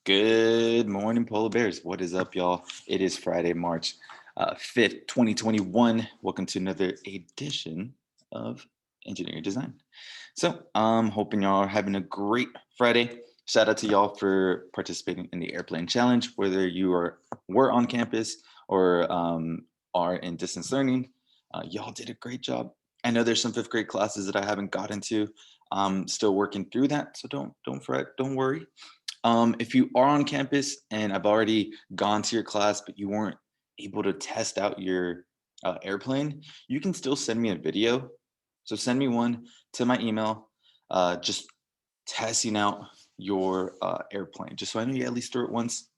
Good morning, Polar Bears. What is up, y'all? It is Friday, March 5th, 2021. Welcome to another edition of Engineering Design. So I'm hoping y'all are having a great Friday. Shout out to y'all for participating in the airplane challenge, whether you were on campus or are in distance learning. Y'all did a great job. I know there's some fifth grade classes that I haven't got into. I'm still working through that, so don't fret, don't worry. If you are on campus and I've already gone to your class, but you weren't able to test out your airplane, you can still send me a video. So send me one to my email, just testing out your airplane, just so I know you at least threw it once.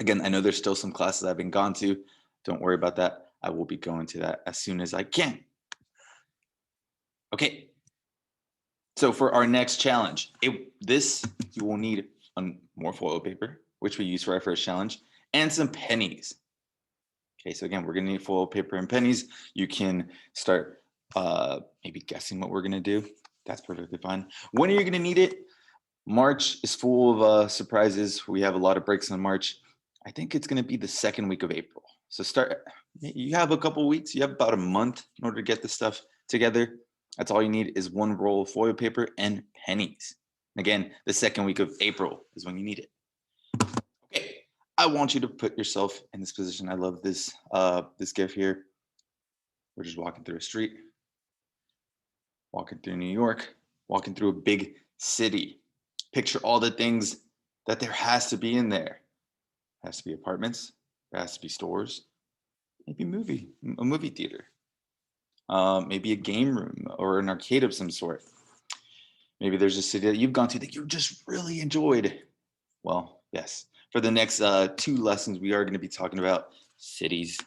Again, I know there's still some classes I've been gone to. Don't worry about that. I will be going to that as soon as I can. Okay. So for our next challenge, you will need more foil paper, which we use for our first challenge, and some pennies. Okay, so again, we're gonna need foil paper and pennies. You can start maybe guessing what we're gonna do. That's perfectly fine. When are you gonna need it? March is full of surprises. We have a lot of breaks in March. I think it's gonna be the second week of April. So you have a couple weeks, you have about a month in order to get this stuff together. That's all you need is one roll of foil paper and pennies. Again, the second week of April is when you need it. Okay, I want you to put yourself in this position. I love this GIF here. We're just walking through a street, walking through New York, walking through a big city. Picture all the things that there has to be in there. There has to be apartments, there has to be stores, maybe a movie theater, maybe a game room or an arcade of some sort. Maybe there's a city that you've gone to that you just really enjoyed. Well, yes. For the next two lessons, we are going to be talking about cities.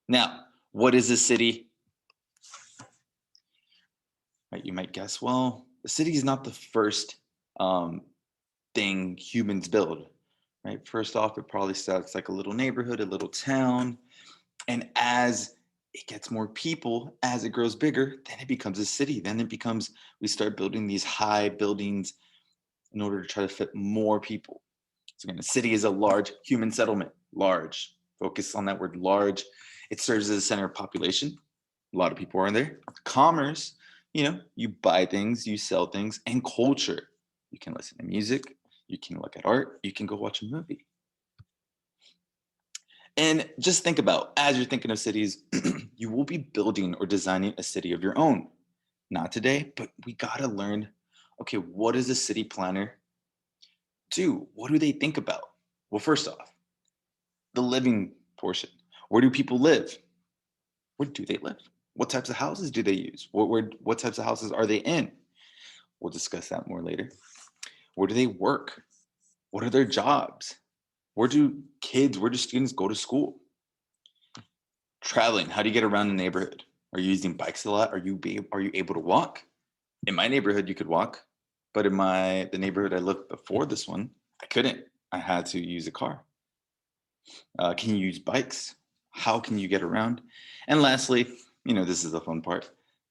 Now, what is a city? Right, you might guess, well, a city is not the first thing humans build. Right? First off, it probably starts like a little neighborhood, a little town. And as it gets more people, as it grows bigger, then it becomes a city. We start building these high buildings in order to try to fit more people. So again, a city is a large human settlement. Large. Focus on that word large. It serves as a center of population. A lot of people are in there. Commerce, you buy things, you sell things, and culture. You can listen to music, you can look at art, you can go watch a movie. And just think about, as you're thinking of cities, you will be building or designing a city of your own. Not today, but we got to learn, okay, what does a city planner do? What do they think about? Well, first off, the living portion. Where do people live? Where do they live? What types of houses do they use? What types of houses are they in? We'll discuss that more later. Where do they work? What are their jobs? Where do students go to school? Traveling, how do you get around the neighborhood? Are you using bikes a lot? Are you able to walk? In my neighborhood, you could walk, but in the neighborhood I lived before this one, I couldn't. I had to use a car. Can you use bikes? How can you get around? And lastly, this is the fun part.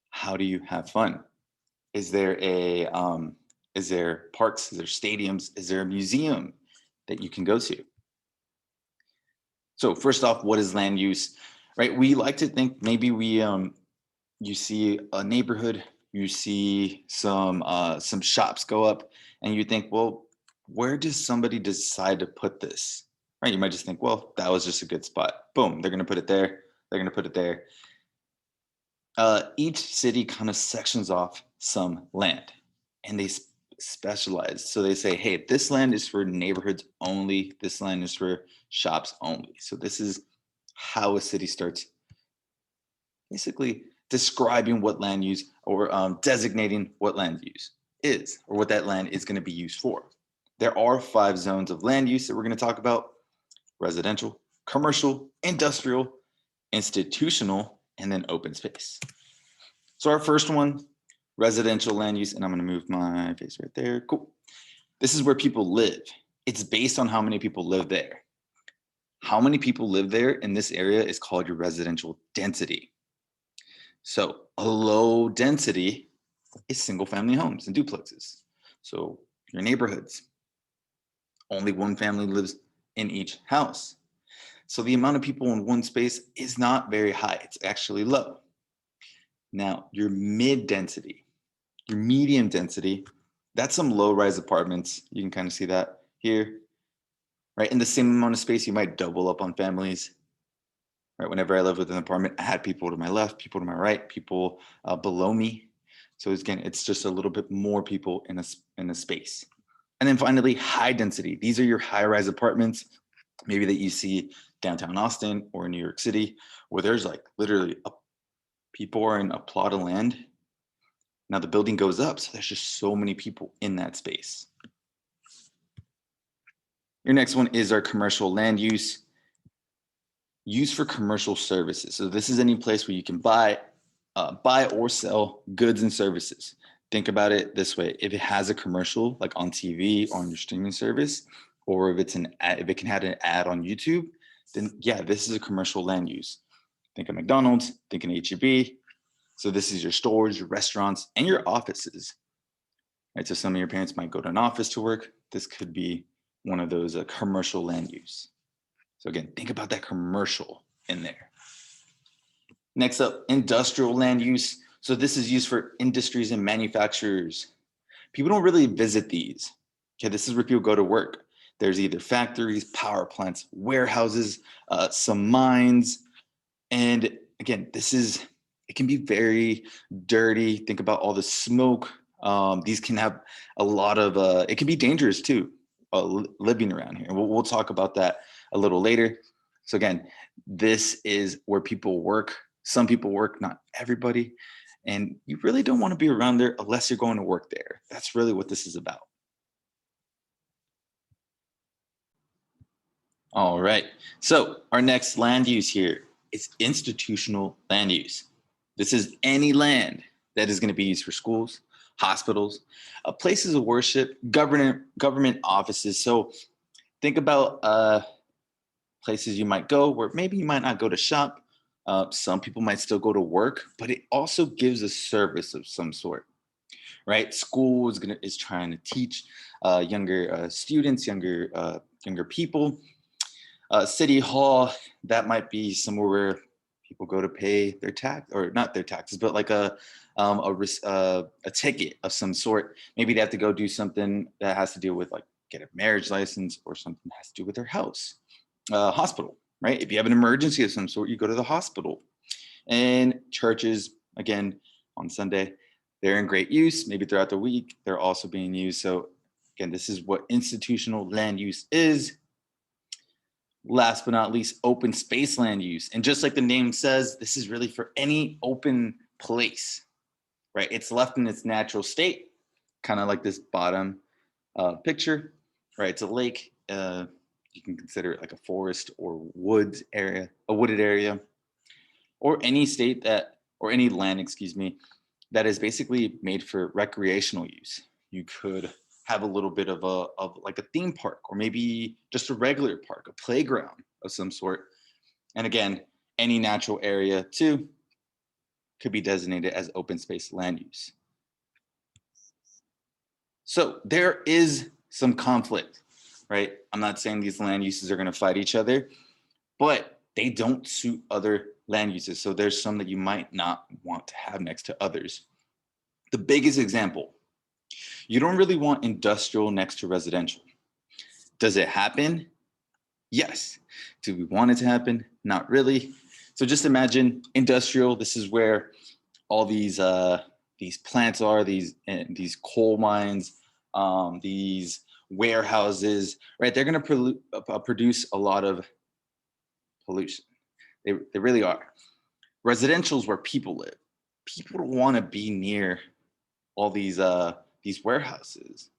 How do you have fun? Is there parks? Is there stadiums? Is there a museum that you can go to? So first off, what is land use? Right? We like to think maybe you see a neighborhood, you see some shops go up, and you think, well, where does somebody decide to put this? Right? You might just think, well, that was just a good spot. Boom, they're going to put it there. They're going to put it there. Each city kind of sections off some land, and they specialize. So they say, hey, this land is for neighborhoods only. This land is for shops only. So this is how a city starts basically describing what land use or designating what land use is or what that land is going to be used for. There are 5 zones of land use that we're going to talk about: residential, commercial, industrial, institutional, and then open space. So our first one, residential land use, and I'm going to move my face right there. Cool. This is where people live. It's based on how many people live there. How many people live there in this area is called your residential density. So a low density is single family homes and duplexes. So your neighborhoods, only one family lives in each house. So the amount of people in one space is not very high. It's actually low. Now, your mid density, your medium density, that's some low rise apartments. You can kind of see that here, right? In the same amount of space, you might double up on families, right? Whenever I lived with an apartment, I had people to my left, people to my right, people below me. So again, it's just a little bit more people in a space. And then finally, high density. These are your high rise apartments, maybe that you see downtown Austin or New York City, where there's like literally people are in a plot of land. Now the building goes up, so there's just so many people in that space. Your next one is our commercial land use. Used for commercial services. So this is any place where you can buy or sell goods and services. Think about it this way: if it has a commercial, like on TV or on your streaming service, or if it can have an ad on YouTube, then yeah, this is a commercial land use. Think of McDonald's, think of HEB. So this is your stores, your restaurants, and your offices. Right. So some of your parents might go to an office to work. This could be one of those commercial land use. So again, think about that commercial in there. Next up, industrial land use. So this is used for industries and manufacturers. People don't really visit these. Okay, this is where people go to work. There's either factories, power plants, warehouses, some mines. And again, it can be very dirty. Think about all the smoke. These can have a lot of, it can be dangerous too, living around here. We'll talk about that a little later. So again, this is where people work. Some people work, not everybody. And you really don't want to be around there unless you're going to work there. That's really what this is about. All right. So our next land use here is institutional land use. This is any land that is going to be used for schools, hospitals, places of worship, government offices. So think about places you might go where maybe you might not go to shop. Some people might still go to work, but it also gives a service of some sort, right? School is trying to teach younger students, younger people. City hall, that might be somewhere where people go to pay their tax, or not their taxes, but like a ticket of some sort. Maybe they have to go do something that has to do with like get a marriage license or something that has to do with their house. Hospital, right? If you have an emergency of some sort, you go to the hospital. And churches, again, on Sunday, they're in great use. Maybe throughout the week, they're also being used. So again, this is what institutional land use is. Last but not least, open space land use. And just like the name says, this is really for any open place, right? It's left in its natural state, kind of like this bottom picture, right? It's a lake. You can consider it like a forest or woods area, a wooded area, or any state or any land, excuse me, that is basically made for recreational use. You could have a little bit of like a theme park, or maybe just a regular park, a playground of some sort. And again, any natural area too could be designated as open space land use. So there is some conflict, right? I'm not saying these land uses are going to fight each other, but they don't suit other land uses. So there's some that you might not want to have next to others. The biggest example, you don't really want industrial next to residential. Does it happen? Yes. Do we want it to happen? Not really. So just imagine industrial. This is where all these plants are, these coal mines, these warehouses, right? They're going to produce a lot of pollution. They really are. Residential is where people live. People don't want to be near all these warehouses,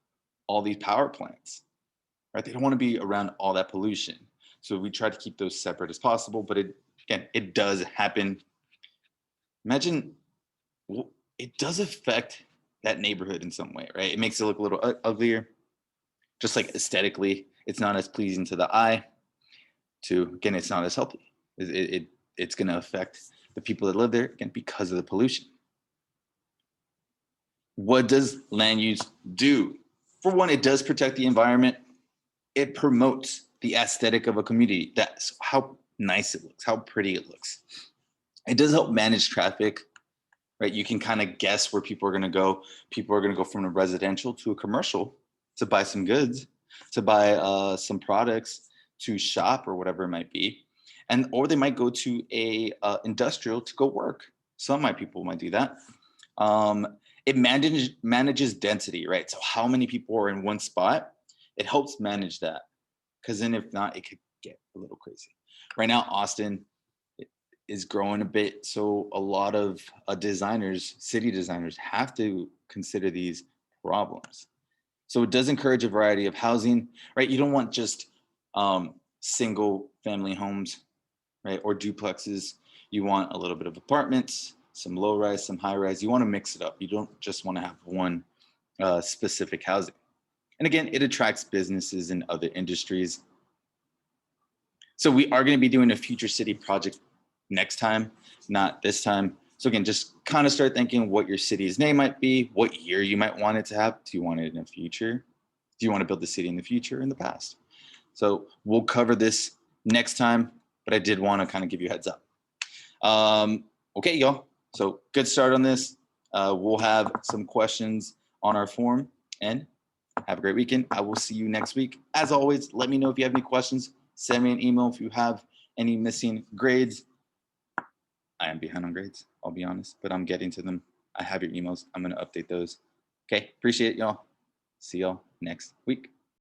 all these power plants, right? They don't want to be around all that pollution. So we try to keep those separate as possible, but it does happen. Imagine, it does affect that neighborhood in some way, right? It makes it look a little uglier, just like aesthetically, it's not as pleasing to the eye. Again, it's not as healthy. It's going to affect the people that live there, again, because of the pollution. What does land use do? For one, it does protect the environment. it promotes the aesthetic of a community. That's how nice it looks, how pretty it looks. It does help manage traffic, right? You can kind of guess where people are going to go. People are going to go from a residential to a commercial to buy some goods, to buy some products, to shop or whatever it might be, and or they might go to a industrial to go work. People might do that. It manages density, right? So how many people are in one spot? It helps manage that, because then if not, it could get a little crazy. Right now, Austin is growing a bit, so a lot of city designers, have to consider these problems. So it does encourage a variety of housing, right? You don't want just single family homes, right? Or duplexes. You want a little bit of apartments, some low rise, some high rise. You want to mix it up. You don't just want to have one specific housing. And again, it attracts businesses in other industries. So we are going to be doing a future city project next time, not this time. So again, just kind of start thinking what your city's name might be, what year you might want it to have. Do you want it in the future? Do you want to build the city in the future or in the past? So we'll cover this next time, but I did want to kind of give you a heads up. Okay, y'all. So good start on this. We'll have some questions on our form, and have a great weekend. I will see you next week. As always, let me know if you have any questions. Send me an email if you have any missing grades. I am behind on grades, I'll be honest, but I'm getting to them. I have your emails. I'm going to update those. Okay, appreciate it, y'all. See y'all next week.